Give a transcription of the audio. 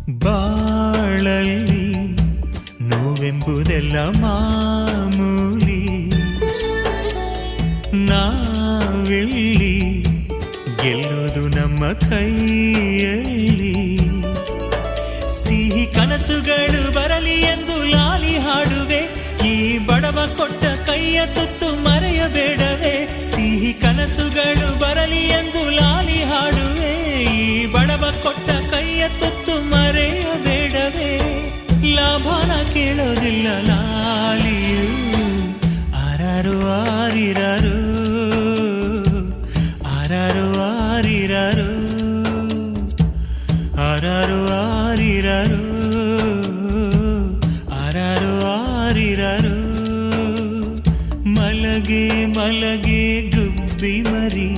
ಬಾಳಲ್ಲಿ ನೋವೆಂಬುದೆಲ್ಲ ಮಾಮೂಲಿ, ನಾವೆಲ್ಲಿ ಗೆಲ್ಲೋದು ನಮ್ಮ ಕೈಯಲ್ಲಿ. ಸಿಹಿ ಕನಸುಗಳು ಬರಲಿ ಎಂದು ಲಾಲಿ ಹಾಡುವೆ, ಈ ಬಡವ ಕೊಟ್ಟ ಕೈಯ ತುತ್ತು ಮರೆಯಬೇಡವೇ. ಸಿಹಿ ಕನಸುಗಳು ಬರಲಿ ಎಂದು ಲಾಲಿ ಹಾಡುವೆ, ಈ ಬಡವ ಕೊಟ್ಟ ಕೈಯ ತುತ್ತು ಮರೆಯಬೇಡವೇ. ಲಾಭನ ಕೇಳೋದಿಲ್ಲ ಲಾಲಿಯು, ಆರಾರು ಆರಿರಾರು, ಆರಾರು ಆರಿರಾರು, ಆರಾರು ಆರಿರಾರು, ಆರಾರು ಆರಿರಾರು. ಮಲಗೆ ಮಲಗೆ ಗುಬ್ಬಿ ಮರಿ,